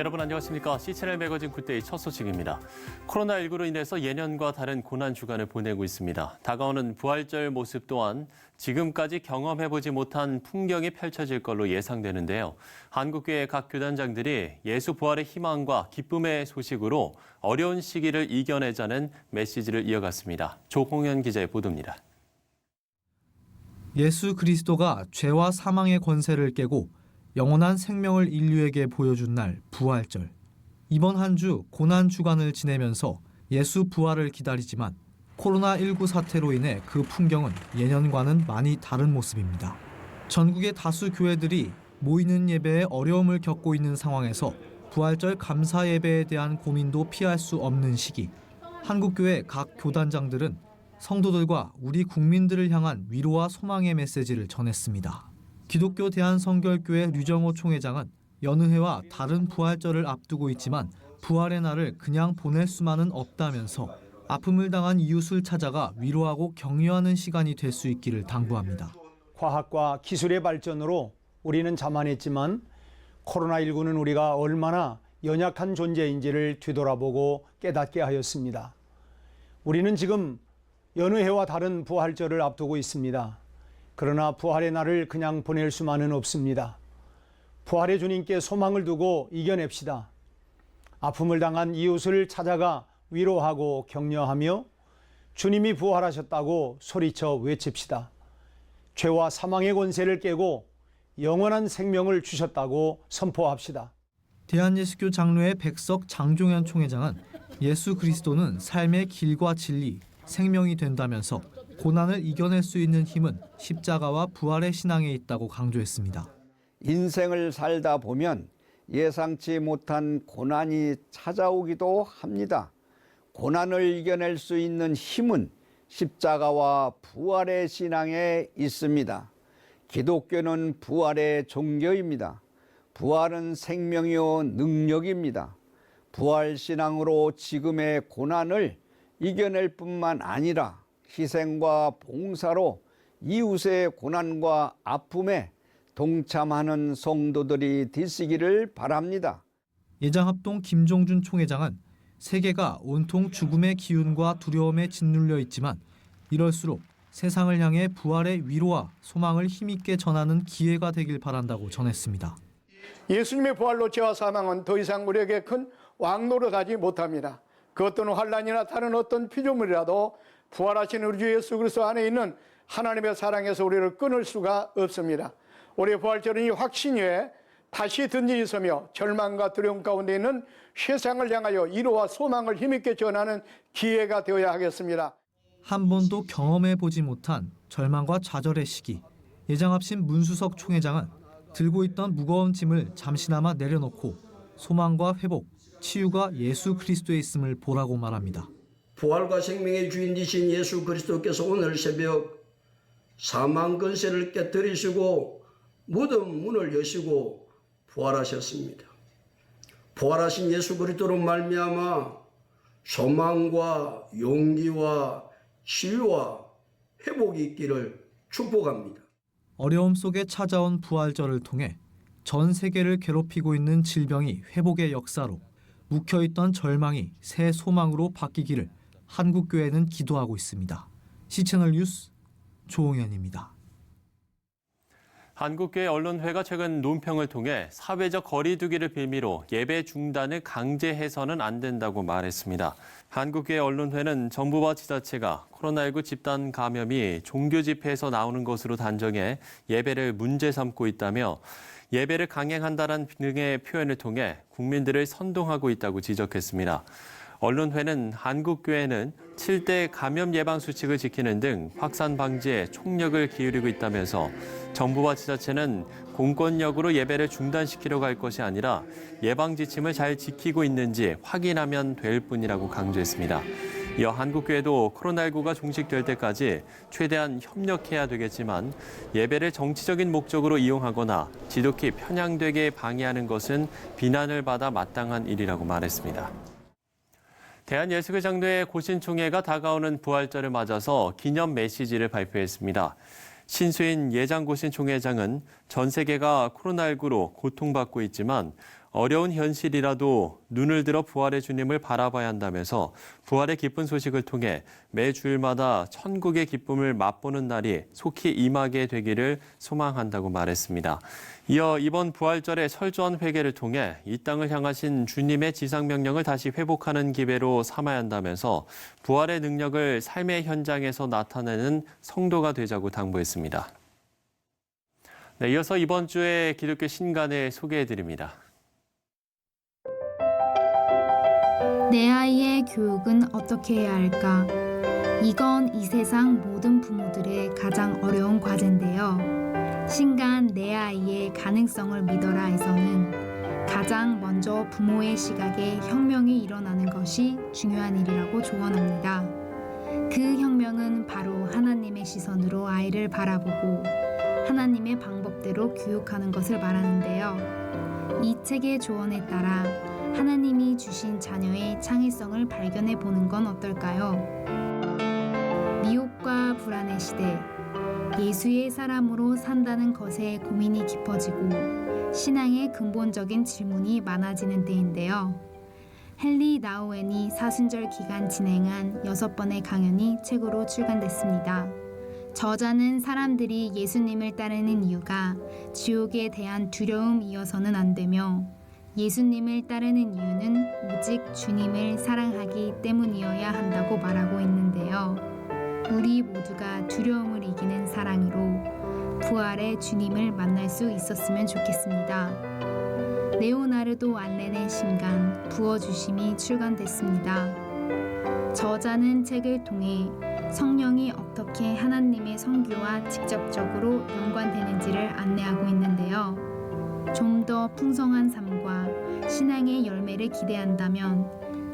여러분 안녕하십니까? C-채널 매거진 굿데이 첫 소식입니다. 코로나19로 인해서 예년과 다른 고난 주간을 보내고 있습니다. 다가오는 부활절 모습 또한 지금까지 경험해보지 못한 풍경이 펼쳐질 걸로 예상되는데요. 한국교회 각 교단장들이 예수 부활의 희망과 기쁨의 소식으로 어려운 시기를 이겨내자는 메시지를 이어갔습니다. 조홍현 기자의 보도입니다. 예수 그리스도가 죄와 사망의 권세를 깨고 영원한 생명을 인류에게 보여준 날 부활절. 이번 한 주 고난 주간을 지내면서 예수 부활을 기다리지만 코로나19 사태로 인해 그 풍경은 예년과는 많이 다른 모습입니다. 전국의 다수 교회들이 모이는 예배에 어려움을 겪고 있는 상황에서 부활절 감사 예배에 대한 고민도 피할 수 없는 시기. 한국교회 각 교단장들은 성도들과 우리 국민들을 향한 위로와 소망의 메시지를 전했습니다. 기독교 대한성결교회 류정호 총회장은 여느 해와 다른 부활절을 앞두고 있지만 부활의 날을 그냥 보낼 수만은 없다면서 아픔을 당한 이웃을 찾아가 위로하고 격려하는 시간이 될 수 있기를 당부합니다. 과학과 기술의 발전으로 우리는 자만했지만 코로나19는 우리가 얼마나 연약한 존재인지를 뒤돌아보고 깨닫게 하였습니다. 우리는 지금 여느 해와 다른 부활절을 앞두고 있습니다. 그러나 부활의 날을 그냥 보낼 수만은 없습니다. 부활의 주님께 소망을 두고 이겨냅시다. 아픔을 당한 이웃을 찾아가 위로하고 격려하며 주님이 부활하셨다고 소리쳐 외칩시다. 죄와 사망의 권세를 깨고 영원한 생명을 주셨다고 선포합시다. 대한예수교 장로회 백석 장종현 총회장은 예수 그리스도는 삶의 길과 진리, 생명이 된다면서 고난을 이겨낼 수 있는 힘은 십자가와 부활의 신앙에 있다고 강조했습니다. 인생을 살다 보면 예상치 못한 고난이 찾아오기도 합니다. 고난을 이겨낼 수 있는 힘은 십자가와 부활의 신앙에 있습니다. 기독교는 부활의 종교입니다. 부활은 생명이요 능력입니다. 부활 신앙으로 지금의 고난을 이겨낼 뿐만 아니라 희생과 봉사로 이웃의 고난과 아픔에 동참하는 성도들이 되시기를 바랍니다. 예장합동 김종준 총회장은 세계가 온통 죽음의 기운과 두려움에 짓눌려 있지만 이럴수록 세상을 향해 부활의 위로와 소망을 힘있게 전하는 기회가 되길 바란다고 전했습니다. 예수님의 부활로 죄와 사망은 더 이상 우리에게 큰 왕노릇 하지 못합니다. 그 어떤 환난이나 다른 어떤 피조물이라도 부활하신 우리 주 예수 그리스도 안에 있는 하나님의 사랑에서 우리를 끊을 수가 없습니다. 우리의 부활절은 이 확신 위에 다시 든지 있으며 절망과 두려움 가운데 있는 세상을 향하여 위로와 소망을 힘있게 전하는 기회가 되어야 하겠습니다. 한 번도 경험해보지 못한 절망과 좌절의 시기. 예장합심 문수석 총회장은 들고 있던 무거운 짐을 잠시나마 내려놓고 소망과 회복, 치유가 예수 그리스도에 있음을 보라고 말합니다. 부활과 생명의 주인이신 예수 그리스도께서 오늘 새벽 사망 권세를 깨뜨리시고 무덤 문을 여시고 부활하셨습니다. 부활하신 예수 그리스도로 말미암아 소망과 용기와 치유와 회복이 있기를 축복합니다. 어려움 속에 찾아온 부활절을 통해 전 세계를 괴롭히고 있는 질병이 회복의 역사로 묵혀있던 절망이 새 소망으로 바뀌기를 한국교회는 기도하고 있습니다. C-채널 뉴스 조홍현입니다. 한국교회 언론회가 최근 논평을 통해 사회적 거리 두기를 빌미로 예배 중단을 강제해서는 안 된다고 말했습니다. 한국교회 언론회는 정부와 지자체가 코로나19 집단 감염이 종교 집회에서 나오는 것으로 단정해 예배를 문제 삼고 있다며 예배를 강행한다는 등의 표현을 통해 국민들을 선동하고 있다고 지적했습니다. 언론회는 한국교회는 7대 감염 예방 수칙을 지키는 등 확산 방지에 총력을 기울이고 있다면서 정부와 지자체는 공권력으로 예배를 중단시키려고 할 것이 아니라 예방 지침을 잘 지키고 있는지 확인하면 될 뿐이라고 강조했습니다. 이어 한국교회도 코로나19가 종식될 때까지 최대한 협력해야 되겠지만 예배를 정치적인 목적으로 이용하거나 지독히 편향되게 방해하는 것은 비난을 받아 마땅한 일이라고 말했습니다. 대한예수교장로회 고신총회가 다가오는 부활절을 맞아서 기념 메시지를 발표했습니다. 신수인 예장고신 총회장은 전 세계가 코로나19로 고통받고 있지만 어려운 현실이라도 눈을 들어 부활의 주님을 바라봐야 한다면서 부활의 기쁜 소식을 통해 매 주일마다 천국의 기쁨을 맛보는 날이 속히 임하게 되기를 소망한다고 말했습니다. 이어 이번 부활절의 철저한 회개를 통해 이 땅을 향하신 주님의 지상명령을 다시 회복하는 기회로 삼아야 한다면서 부활의 능력을 삶의 현장에서 나타내는 성도가 되자고 당부했습니다. 네, 이어서 이번 주의 기독교 신간을 소개해드립니다. 내 아이의 교육은 어떻게 해야 할까? 이건 이 세상 모든 부모들의 가장 어려운 과제인데요. 신간 내 아이의 가능성을 믿어라에서는 가장 먼저 부모의 시각에 혁명이 일어나는 것이 중요한 일이라고 조언합니다. 그 혁명은 바로 하나님의 시선으로 아이를 바라보고 하나님의 방법대로 교육하는 것을 말하는데요. 이 책의 조언에 따라 하나님이 주신 자녀의 창의성을 발견해 보는 건 어떨까요? 미혹과 불안의 시대, 예수의 사람으로 산다는 것에 고민이 깊어지고 신앙의 근본적인 질문이 많아지는 때인데요. 헨리 나우엔이 사순절 기간 진행한 6번의 강연이 책으로 출간됐습니다. 저자는 사람들이 예수님을 따르는 이유가 지옥에 대한 두려움이어서는 안 되며 예수님을 따르는 이유는 오직 주님을 사랑하기 때문이어야 한다고 말하고 있는데요. 우리 모두가 두려움을 이기는 사랑으로 부활의 주님을 만날 수 있었으면 좋겠습니다. 레오나르도 안렌의 신간 부어주심이 출간됐습니다. 저자는 책을 통해 성령이 어떻게 하나님의 선교와 직접적으로 연관되는지를 안내하고 있는데요. 좀 더 풍성한 삶과 신앙의 열매를 기대한다면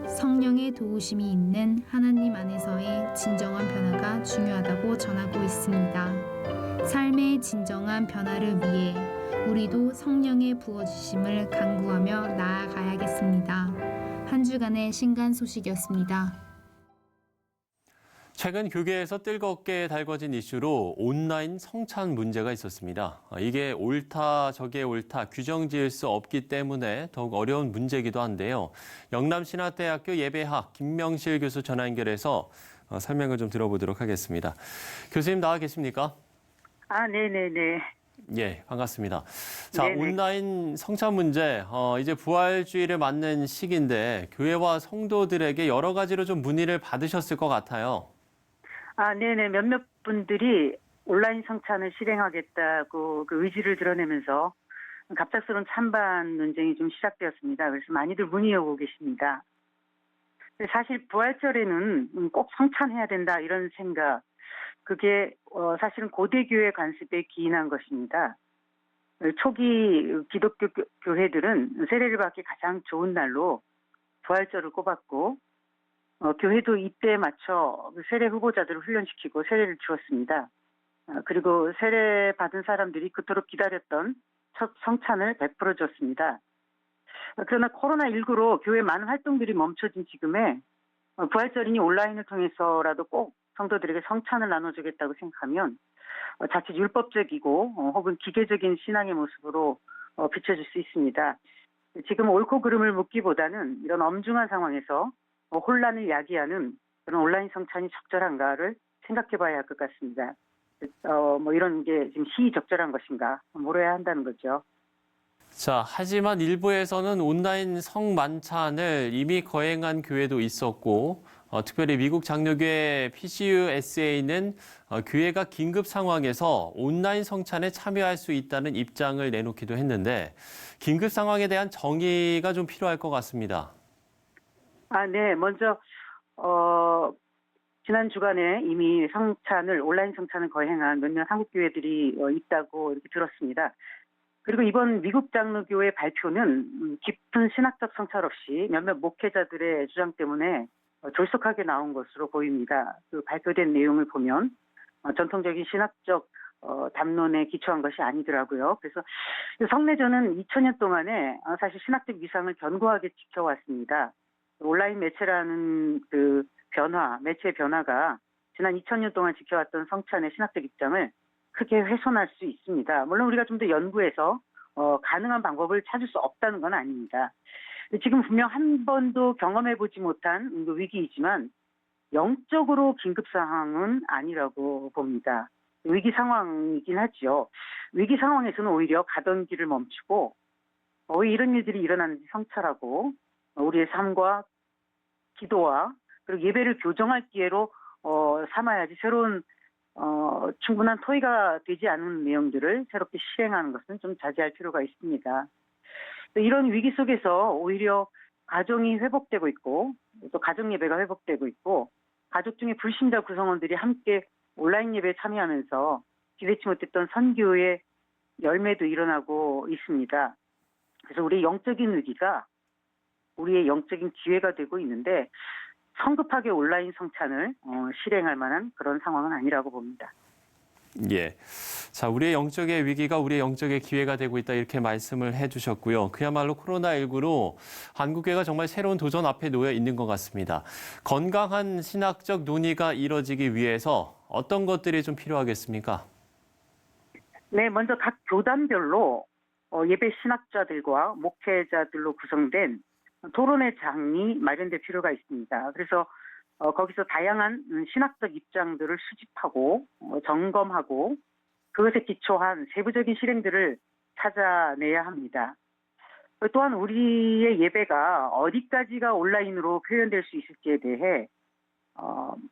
성령의 도우심이 있는 하나님 안에서의 진정한 변화가 중요하다고 전하고 있습니다. 삶의 진정한 변화를 위해 우리도 성령의 부어주심을 간구하며 나아가야겠습니다. 한 주간의 신간 소식이었습니다. 최근 교계에서 뜨겁게 달궈진 이슈로 온라인 성찬 문제가 있었습니다. 이게 옳다, 저게 옳다, 규정 지을 수 없기 때문에 더욱 어려운 문제이기도 한데요. 영남신학대학교 예배학 김명실 교수 전화 연결해서 설명을 좀 들어보도록 하겠습니다. 교수님 나와 계십니까? 네네네. 예, 반갑습니다. 자, 네네. 온라인 성찬 문제, 이제 부활주의를 맞는 시기인데 교회와 성도들에게 여러 가지로 좀 문의를 받으셨을 것 같아요. 네네. 몇몇 분들이 온라인 성찬을 실행하겠다고 그 의지를 드러내면서 갑작스러운 찬반 논쟁이 좀 시작되었습니다. 그래서 많이들 문의 오고 계십니다. 사실 부활절에는 꼭 성찬해야 된다 이런 생각, 그게 사실은 고대교회 관습에 기인한 것입니다. 초기 기독교 교회들은 세례를 받기 가장 좋은 날로 부활절을 꼽았고 교회도 이때에 맞춰 세례 후보자들을 훈련시키고 세례를 주었습니다. 그리고 세례 받은 사람들이 그토록 기다렸던 첫 성찬을 베풀어 줬습니다. 그러나 코로나19로 교회 많은 활동들이 멈춰진 지금에 부활절이니 온라인을 통해서라도 꼭 성도들에게 성찬을 나눠주겠다고 생각하면 자칫 율법적이고 혹은 기계적인 신앙의 모습으로 비춰질 수 있습니다. 지금 옳고 그름을 묻기보다는 이런 엄중한 상황에서 혼란을 야기하는 그런 온라인 성찬이 적절한가를 생각해봐야 할 것 같습니다. 이런 게 지금 시의적절한 것인가 물어야 한다는 거죠. 자, 하지만 일부에서는 온라인 성만찬을 이미 거행한 교회도 있었고, 특별히 미국 장로교회 PCUSA는 교회가 긴급 상황에서 온라인 성찬에 참여할 수 있다는 입장을 내놓기도 했는데, 긴급 상황에 대한 정의가 좀 필요할 것 같습니다. 네. 먼저 지난 주간에 이미 온라인 성찬을 거행한 몇몇 한국 교회들이 있다고 이렇게 들었습니다. 그리고 이번 미국 장로교회 발표는 깊은 신학적 성찰 없이 몇몇 목회자들의 주장 때문에 졸속하게 나온 것으로 보입니다. 그 발표된 내용을 보면 전통적인 신학적 담론에 기초한 것이 아니더라고요. 그래서 성례전은 2000년 동안에 사실 신학적 위상을 견고하게 지켜왔습니다. 온라인 매체라는 그 매체의 변화가 지난 2000년 동안 지켜왔던 성찬의 신학적 입장을 크게 훼손할 수 있습니다. 물론 우리가 좀 더 연구해서 가능한 방법을 찾을 수 없다는 건 아닙니다. 지금 분명 한 번도 경험해보지 못한 위기이지만 영적으로 긴급 상황은 아니라고 봅니다. 위기 상황이긴 하죠. 위기 상황에서는 오히려 가던 길을 멈추고 왜 이런 일들이 일어나는지 성찰하고 우리의 삶과 기도와 그리고 예배를 교정할 기회로 삼아야지 새로운 충분한 토의가 되지 않은 내용들을 새롭게 실행하는 것은 좀 자제할 필요가 있습니다. 이런 위기 속에서 오히려 가정이 회복되고 있고 또 가정 예배가 회복되고 있고 가족 중에 불신자 구성원들이 함께 온라인 예배에 참여하면서 기대치 못했던 선교의 열매도 일어나고 있습니다. 그래서 우리의 영적인 위기가 우리의 영적인 기회가 되고 있는데 성급하게 온라인 성찬을 실행할 만한 그런 상황은 아니라고 봅니다. 예. 자, 우리의 영적의 위기가 우리의 영적의 기회가 되고 있다 이렇게 말씀을 해주셨고요. 그야말로 코로나19로 한국교회가 정말 새로운 도전 앞에 놓여 있는 것 같습니다. 건강한 신학적 논의가 이뤄지기 위해서 어떤 것들이 좀 필요하겠습니까? 네, 먼저 각 교단별로 예배 신학자들과 목회자들로 구성된 토론회 장이 마련될 필요가 있습니다. 그래서 거기서 다양한 신학적 입장들을 수집하고 점검하고 그것에 기초한 세부적인 실행들을 찾아내야 합니다. 또한 우리의 예배가 어디까지가 온라인으로 표현될 수 있을지에 대해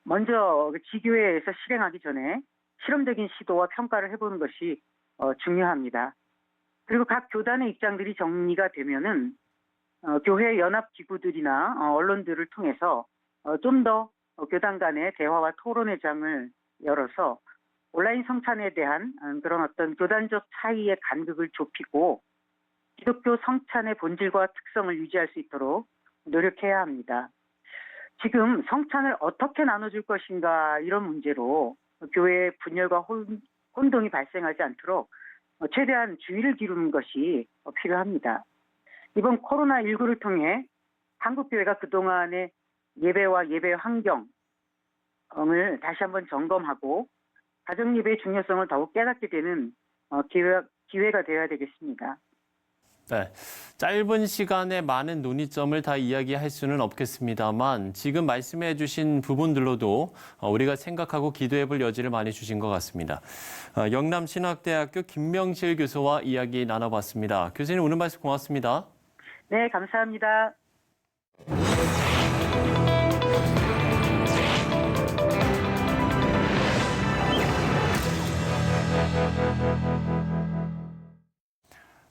먼저 지교회에서 실행하기 전에 실험적인 시도와 평가를 해보는 것이 중요합니다. 그리고 각 교단의 입장들이 정리가 되면은 교회 연합 기구들이나 언론들을 통해서 좀 더 교단 간의 대화와 토론회장을 열어서 온라인 성찬에 대한 그런 어떤 교단적 차이의 간극을 좁히고 기독교 성찬의 본질과 특성을 유지할 수 있도록 노력해야 합니다. 지금 성찬을 어떻게 나눠줄 것인가 이런 문제로 교회의 분열과 혼동이 발생하지 않도록 최대한 주의를 기울이는 것이 필요합니다. 이번 코로나19를 통해 한국교회가 그동안의 예배와 예배 환경을 다시 한번 점검하고 가정예배의 중요성을 더욱 깨닫게 되는 기회가 되어야 되겠습니다. 네, 짧은 시간에 많은 논의점을 다 이야기할 수는 없겠습니다만 지금 말씀해 주신 부분들로도 우리가 생각하고 기도해 볼 여지를 많이 주신 것 같습니다. 영남신학대학교 김명실 교수와 이야기 나눠봤습니다. 교수님 오늘 말씀 고맙습니다. 네, 감사합니다.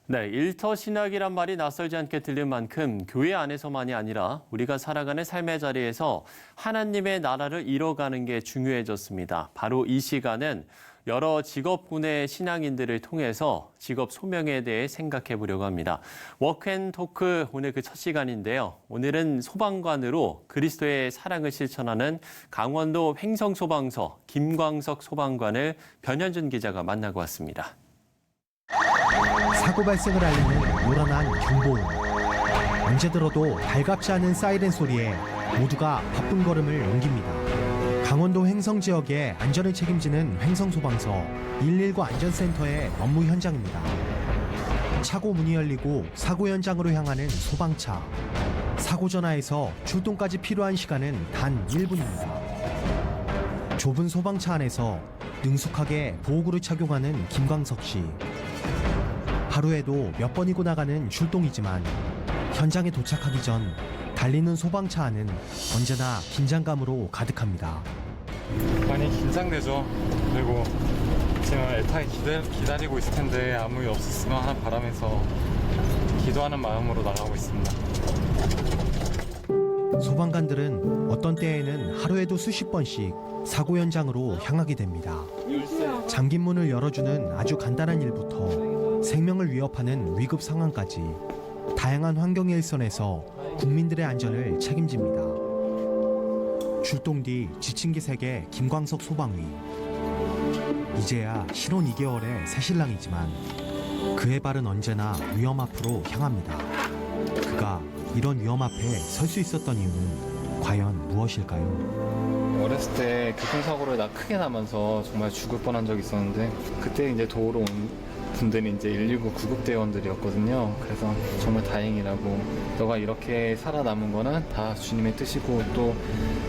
네, 일터신학이란 말이 낯설지 않게 들릴 만큼 교회 안에서만이 아니라 우리가 살아가는 삶의 자리에서 하나님의 나라를 이뤄가는 게 중요해졌습니다. 바로 이 시간은 여러 직업군의 신앙인들을 통해서 직업 소명에 대해 생각해 보려고 합니다. 워크앤토크 오늘 그 첫 시간인데요. 오늘은 소방관으로 그리스도의 사랑을 실천하는 강원도 횡성소방서 김광석 소방관을 변현준 기자가 만나고 왔습니다. 사고 발생을 알리는 요란한 경보음. 언제 들어도 달갑지 않은 사이렌 소리에 모두가 바쁜 걸음을 옮깁니다. 강원도 횡성 지역의 안전을 책임지는 횡성소방서 119 안전센터의 업무 현장입니다. 차고 문이 열리고 사고 현장으로 향하는 소방차. 사고 전화에서 출동까지 필요한 시간은 단 1분입니다. 좁은 소방차 안에서 능숙하게 보호구를 착용하는 김광석 씨. 하루에도 몇 번이고 나가는 출동이지만 현장에 도착하기 전 달리는 소방차 안은 언제나 긴장감으로 가득합니다. 많이 긴장되죠. 그리고 지금 애타게 기다리고 있을 텐데 아무 일 없었으면 하는 바람에서 기도하는 마음으로 나가고 있습니다. 소방관들은 어떤 때에는 하루에도 수십 번씩 사고 현장으로 향하게 됩니다. 잠긴 문을 열어주는 아주 간단한 일부터 생명을 위협하는 위급 상황까지 다양한 환경의 일선에서 국민들의 안전을 책임집니다. 출동 뒤 지친 기색의 김광석 소방위. 이제야 신혼 2개월의 새신랑이지만 그의 발은 언제나 위험 앞으로 향합니다. 그가 이런 위험 앞에 설 수 있었던 이유는 과연 무엇일까요? 어렸을 때 교통사고를 크게 나면서 정말 죽을 뻔한 적이 있었는데 그때 이제 도우러 온 분들이 이제 119 구급대원들이었거든요. 그래서 정말 다행이라고, 너가 이렇게 살아남은 거는 다 주님의 뜻이고 또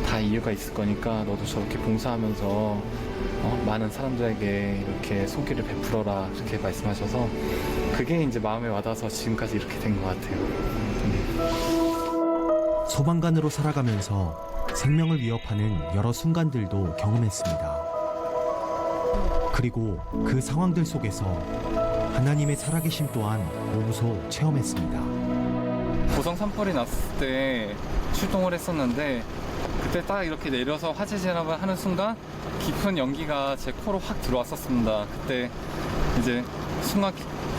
다 이유가 있을 거니까 너도 저렇게 봉사하면서 많은 사람들에게 이렇게 손길을 베풀어라, 이렇게 말씀하셔서 그게 이제 마음에 와닿아서 지금까지 이렇게 된 것 같아요. 소방관으로 살아가면서 생명을 위협하는 여러 순간들도 경험했습니다. 그리고 그 상황들 속에서 하나님의 살아계심 또한 몸소 체험했습니다. 고성 산불이 났을 때 출동을 했었는데, 그때 딱 이렇게 내려서 화재 진압을 하는 순간 깊은 연기가 제 코로 확 들어왔었습니다. 그때 이제 순간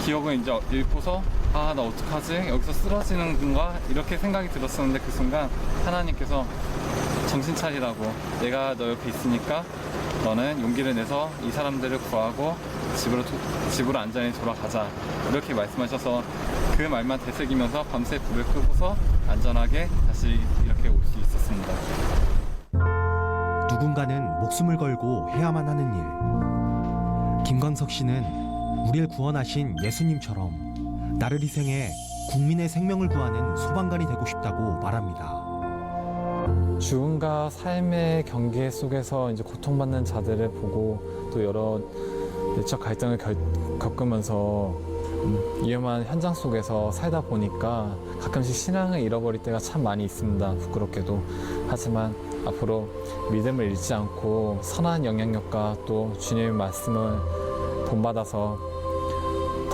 기억을 이제 잃고서 나 어떡하지? 여기서 쓰러지는 건가? 이렇게 생각이 들었었는데, 그 순간 하나님께서 정신 차리라고, 내가 너 옆에 있으니까 너는 용기를 내서 이 사람들을 구하고 집으로 안전히 돌아가자, 이렇게 말씀하셔서 그 말만 되새기면서 밤새 불을 끄고서 안전하게 다시 이렇게 올 수 있었습니다. 누군가는 목숨을 걸고 해야만 하는 일. 김광석 씨는 우리를 구원하신 예수님처럼 나를 희생해 국민의 생명을 구하는 소방관이 되고 싶다고 말합니다. 죽음과 삶의 경계 속에서 이제 고통받는 자들을 보고 또 여러 내적 갈등을 겪으면서 위험한 현장 속에서 살다 보니까 가끔씩 신앙을 잃어버릴 때가 참 많이 있습니다. 부끄럽게도. 하지만 앞으로 믿음을 잃지 않고 선한 영향력과 또 주님의 말씀을 본받아서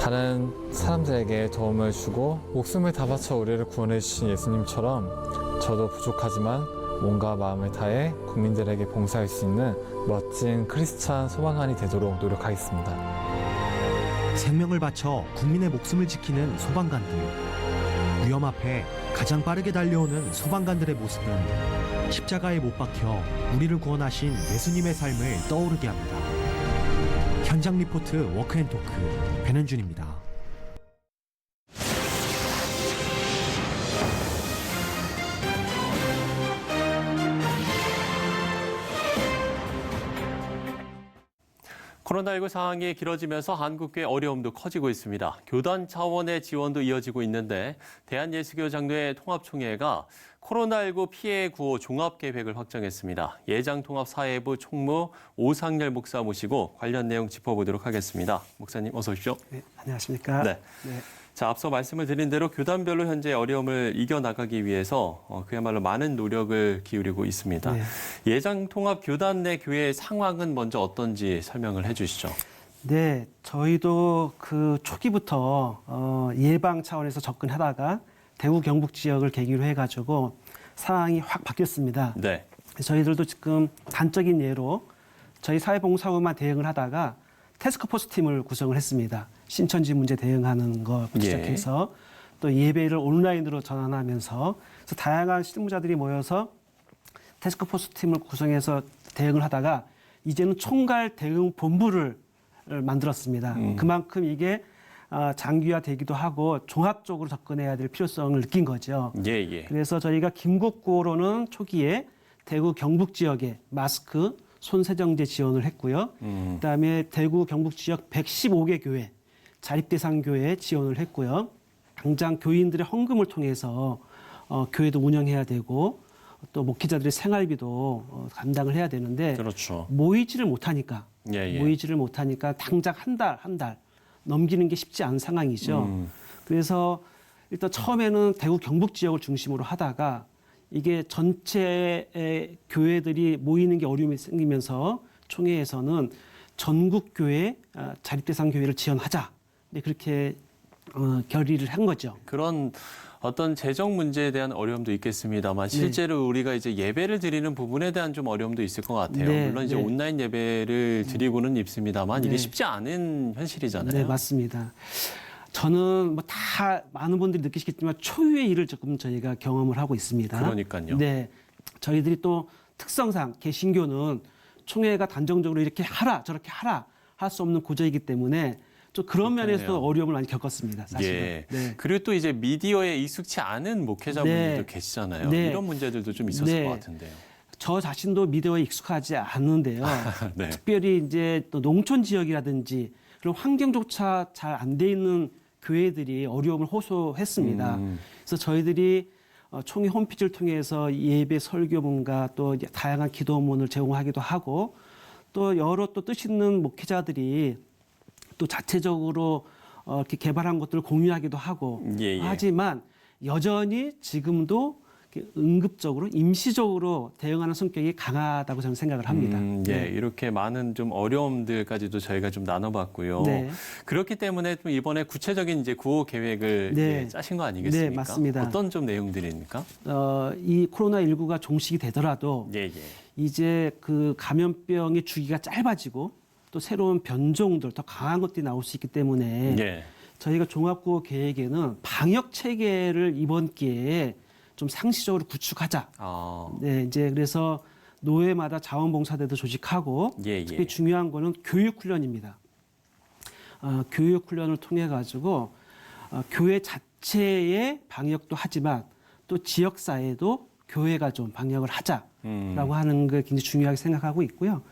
다른 사람들에게 도움을 주고 목숨을 다 바쳐 우리를 구원해 주신 예수님처럼 저도 부족하지만 몸과 마음을 다해 국민들에게 봉사할 수 있는 멋진 크리스찬 소방관이 되도록 노력하겠습니다. 생명을 바쳐 국민의 목숨을 지키는 소방관들. 위험 앞에 가장 빠르게 달려오는 소방관들의 모습은 십자가에 못 박혀 우리를 구원하신 예수님의 삶을 떠오르게 합니다. 현장 리포트 워크앤토크 배현준입니다. 코로나19 상황이 길어지면서 한국교회 어려움도 커지고 있습니다. 교단 차원의 지원도 이어지고 있는데 대한예수교장로회 통합총회가 코로나19 피해 구호 종합계획을 확정했습니다. 예장통합사회부 총무 오상열 목사 모시고 관련 내용 짚어보도록 하겠습니다. 목사님 어서 오십시오. 네, 안녕하십니까. 네. 네. 자, 앞서 말씀을 드린 대로 교단별로 현재 어려움을 이겨나가기 위해서 그야말로 많은 노력을 기울이고 있습니다. 네. 예장통합 교단 내 교회의 상황은 먼저 어떤지 설명을 해주시죠. 네, 저희도 그 초기부터 예방 차원에서 접근하다가 대구 경북 지역을 계기로 해가지고 상황이 확 바뀌었습니다. 네. 저희들도 지금 단적인 예로 저희 사회봉사부만 대응을 하다가 태스크포스 팀을 구성을 했습니다. 신천지 문제 대응하는 것부터 시작해서 또 예배를 온라인으로 전환하면서 그래서 다양한 실무자들이 모여서 태스크포스 팀을 구성해서 대응을 하다가 이제는 총괄 대응 본부를 만들었습니다. 그만큼 이게 장기화되기도 하고 종합적으로 접근해야 될 필요성을 느낀 거죠. 그래서 저희가 김국구로는 초기에 대구 경북 지역에 마스크, 손세정제 지원을 했고요. 그다음에 대구 경북 지역 115개 교회, 자립대상 교회에 지원을 했고요. 당장 교인들의 헌금을 통해서 교회도 운영해야 되고 또 목회자들의 생활비도 감당을 해야 되는데 그렇죠. 모이지를 못하니까 당장 한 달 넘기는 게 쉽지 않은 상황이죠. 그래서 일단 처음에는 대구 경북 지역을 중심으로 하다가 이게 전체 교회들이 모이는 게 어려움이 생기면서 총회에서는 전국 교회, 자립대상 교회를 지원하자. 네, 그렇게 결의를 한 거죠. 그런 어떤 재정 문제에 대한 어려움도 있겠습니다만 실제로 우리가 이제 예배를 드리는 부분에 대한 좀 어려움도 있을 것 같아요. 네, 물론 이제 온라인 예배를 드리고는 있습니다만 이게 쉽지 않은 현실이잖아요. 네, 맞습니다. 저는 뭐 다 많은 분들이 느끼시겠지만 초유의 일을 조금 저희가 경험을 하고 있습니다. 그러니까요. 네, 저희들이 또 특성상 개신교는 총회가 단정적으로 이렇게 하라 저렇게 하라 할 수 없는 구조이기 때문에 좀 그런 면에서도 어려움을 많이 겪었습니다. 사실은. 네. 그리고 또 이제 미디어에 익숙치 않은 목회자분들도 계시잖아요. 네. 이런 문제들도 좀 있었을 것 같은데요. 저 자신도 미디어에 익숙하지 않은데요. 네. 특별히 이제 또 농촌 지역이라든지 그런 환경조차 잘 안 돼 있는 교회들이 어려움을 호소했습니다. 그래서 저희들이 총회 홈페이지를 통해서 예배 설교문과 또 다양한 기도문을 제공하기도 하고 또 여러 또 뜻 있는 목회자들이 또 자체적으로 이렇게 개발한 것들을 공유하기도 하고 예, 예. 하지만 여전히 지금도 이렇게 응급적으로 임시적으로 대응하는 성격이 강하다고 저는 생각을 합니다. 예, 이렇게 많은 좀 어려움들까지도 저희가 좀 나눠봤고요. 네. 그렇기 때문에 좀 이번에 구체적인 이제 구호 계획을 네. 예, 짜신 거 아니겠습니까? 네, 맞습니다. 어떤 좀 내용들입니까? 이 코로나19가 종식이 되더라도 예, 예. 이제 그 감염병의 주기가 짧아지고 또 새로운 변종들 더 강한 것들이 나올 수 있기 때문에 예. 저희가 종합구호 계획에는 방역 체계를 이번 기회에 좀 상시적으로 구축하자. 아, 네, 이제 그래서 노회마다 자원봉사대도 조직하고 예, 예. 특히 중요한 거는 교육 훈련입니다. 교육 훈련을 통해 가지고 교회 자체의 방역도 하지만 또 지역 사회도 교회가 좀 방역을 하자라고 하는 걸 굉장히 중요하게 생각하고 있고요.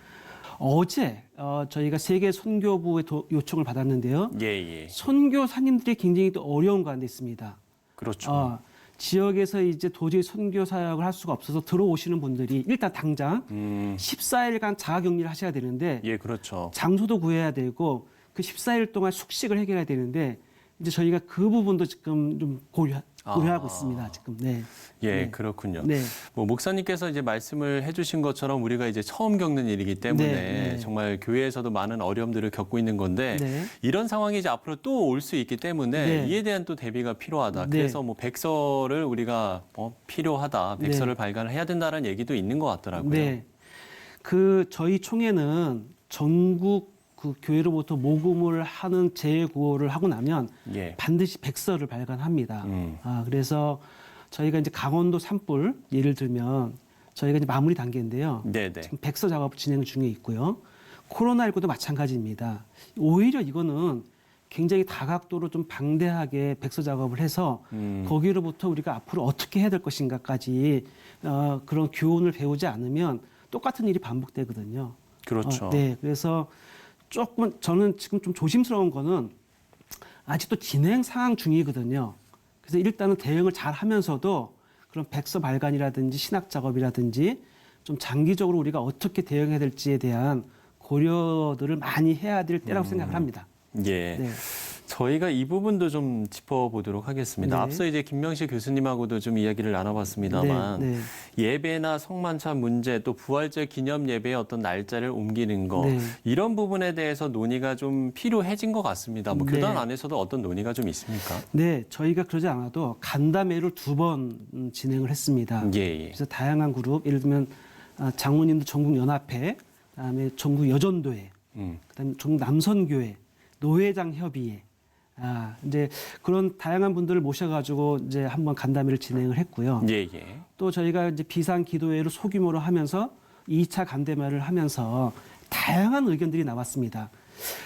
어제 저희가 세계 선교부의 요청을 받았는데요. 예, 예. 선교사님들이 굉장히 또 어려운 가운데 있습니다. 그렇죠. 지역에서 이제 도저히 선교 사역을 할 수가 없어서 들어오시는 분들이 일단 당장 14일간 자가격리를 하셔야 되는데 예, 그렇죠. 장소도 구해야 되고 그 14일 동안 숙식을 해결해야 되는데 이제 저희가 그 부분도 지금 좀 고려하고 있습니다. 지금. 네. 예, 네. 그렇군요. 네. 뭐 목사님께서 이제 말씀을 해주신 것처럼 우리가 이제 처음 겪는 일이기 때문에 네. 정말 교회에서도 많은 어려움들을 겪고 있는 건데 네. 이런 상황이 이제 앞으로 또 올 수 있기 때문에 네. 이에 대한 또 대비가 필요하다. 네. 그래서 뭐 백서를 우리가 필요하다. 백서를 발간을 해야 된다는 얘기도 있는 것 같더라고요. 네. 저희 총회는 전국 그 교회로부터 모금을 하는 재구호를 하고 나면 예. 반드시 백서를 발간합니다. 그래서 저희가 이제 강원도 산불 예를 들면 저희가 이제 마무리 단계인데요. 네네. 지금 백서 작업 진행 중에 있고요. 코로나19도 마찬가지입니다. 오히려 이거는 굉장히 다각도로 좀 방대하게 백서 작업을 해서 거기로부터 우리가 앞으로 어떻게 해야 될 것인가까지 그런 교훈을 배우지 않으면 똑같은 일이 반복되거든요. 그렇죠. 네, 그래서 조금 저는 지금 좀 조심스러운 거는 아직도 진행 상황 중이거든요. 그래서 일단은 대응을 잘 하면서도 그런 백서 발간이라든지 신학 작업이라든지 좀 장기적으로 우리가 어떻게 대응해야 될지에 대한 고려들을 많이 해야 될 때라고 생각을 합니다. 예. 네. 저희가 이 부분도 좀 짚어보도록 하겠습니다. 네. 앞서 이제 김명식 교수님하고도 좀 이야기를 나눠봤습니다만 네, 네. 예배나 성만찬 문제 또 부활절 기념 예배의 어떤 날짜를 옮기는 거 네. 이런 부분에 대해서 논의가 좀 필요해진 것 같습니다. 뭐 네. 교단 안에서도 어떤 논의가 좀 있습니까? 네, 저희가 그러지 않아도 간담회를 2번 진행을 했습니다. 예, 예. 그래서 다양한 그룹, 예를 들면 장로님들 전국연합회, 그다음에 전국여전도회, 그다음에 전국 남선교회, 노회장 협의회, 이제 그런 다양한 분들을 모셔가지고 이제 한번 간담회를 진행을 했고요. 예, 예. 또 저희가 이제 비상 기도회를 소규모로 하면서 2차 간담회를 하면서 다양한 의견들이 나왔습니다.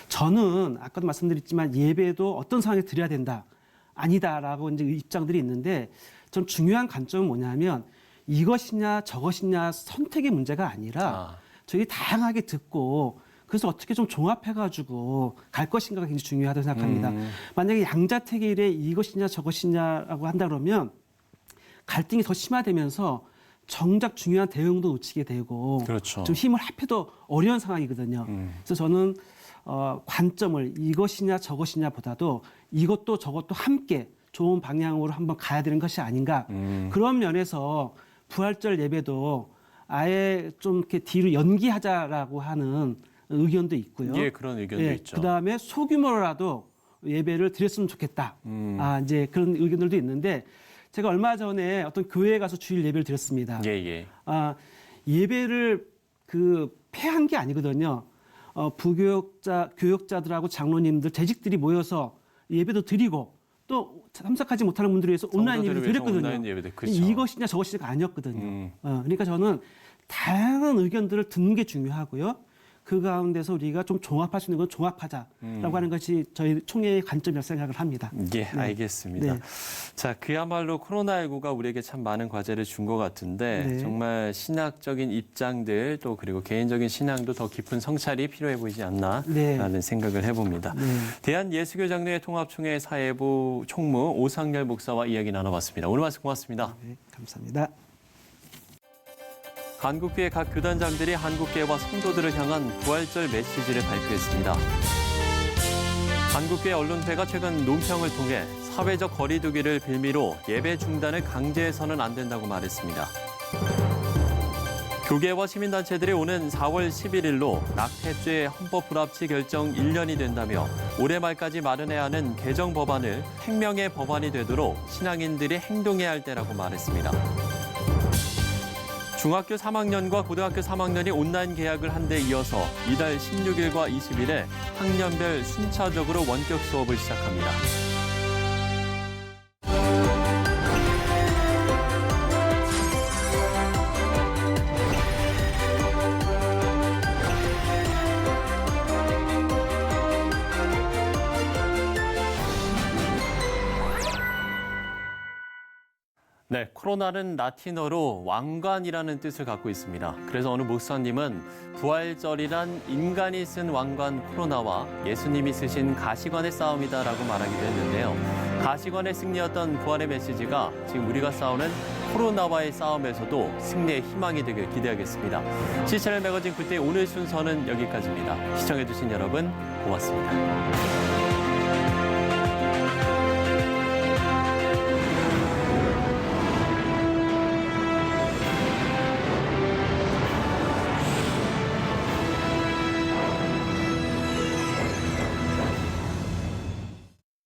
저는 아까도 말씀드렸지만 예배도 어떤 상황에 드려야 된다, 아니다라고 이제 입장들이 있는데 전 중요한 관점은 뭐냐면 이것이냐 저것이냐 선택의 문제가 아니라 저희 다양하게 듣고 그래서 어떻게 좀 종합해가지고 갈 것인가가 굉장히 중요하다고 생각합니다. 만약에 양자택일에 이것이냐 저것이냐라고 한다 그러면 갈등이 더 심화되면서 정작 중요한 대응도 놓치게 되고 그렇죠. 좀 힘을 합해도 어려운 상황이거든요. 그래서 저는 관점을 이것이냐 저것이냐보다도 이것도 저것도 함께 좋은 방향으로 한번 가야 되는 것이 아닌가. 그런 면에서 부활절 예배도 아예 좀 이렇게 뒤로 연기하자라고 하는 의견도 있고요. 예, 그런 의견도 있죠. 그다음에 소규모라도 예배를 드렸으면 좋겠다. 이제 그런 의견들도 있는데 제가 얼마 전에 어떤 교회에 가서 주일 예배를 드렸습니다. 예, 예. 예배를 폐한 게 아니거든요. 교역자들하고 장로님들, 재직들이 모여서 예배도 드리고 또 참석하지 못하는 분들을 위해서 온라인 예배도 드렸거든요. 온라인 예배도, 그렇죠. 이것이냐 저것이냐가 아니었거든요. 그러니까 저는 다양한 의견들을 듣는 게 중요하고요. 그 가운데서 우리가 좀 종합할 수 있는 건 종합하자라고 하는 것이 저희 총회의 관점이라고 생각을 합니다. 예, 알겠습니다. 네. 자, 그야말로 코로나19가 우리에게 참 많은 과제를 준 것 같은데 네. 정말 신학적인 입장들 또 그리고 개인적인 신앙도 더 깊은 성찰이 필요해 보이지 않나라는 네. 생각을 해봅니다. 네. 대한예수교장로회 통합총회 사회부 총무 오상열 목사와 이야기 나눠봤습니다. 오늘 말씀 고맙습니다. 네, 감사합니다. 한국교회 각 교단장들이 한국교회와 성도들을 향한 부활절 메시지를 발표했습니다. 한국교회 언론회가 최근 논평을 통해 사회적 거리 두기를 빌미로 예배 중단을 강제해서는 안 된다고 말했습니다. 교계와 시민단체들이 오는 4월 11일로 낙태죄 헌법 불합치 결정 1년이 된다며 올해 말까지 마련해야 하는 개정 법안을 생명의 법안이 되도록 신앙인들이 행동해야 할 때라고 말했습니다. 중학교 3학년과 고등학교 3학년이 온라인 개학을 한 데 이어서 이달 16일과 20일에 학년별 순차적으로 원격 수업을 시작합니다. 네, 코로나는 라틴어로 왕관이라는 뜻을 갖고 있습니다. 그래서 어느 목사님은 부활절이란 인간이 쓴 왕관 코로나와 예수님이 쓰신 가시관의 싸움이다라고 말하기도 했는데요. 가시관의 승리였던 부활의 메시지가 지금 우리가 싸우는 코로나와의 싸움에서도 승리의 희망이 되길 기대하겠습니다. 시청자 매거진 굿데이 오늘 순서는 여기까지입니다. 시청해주신 여러분 고맙습니다.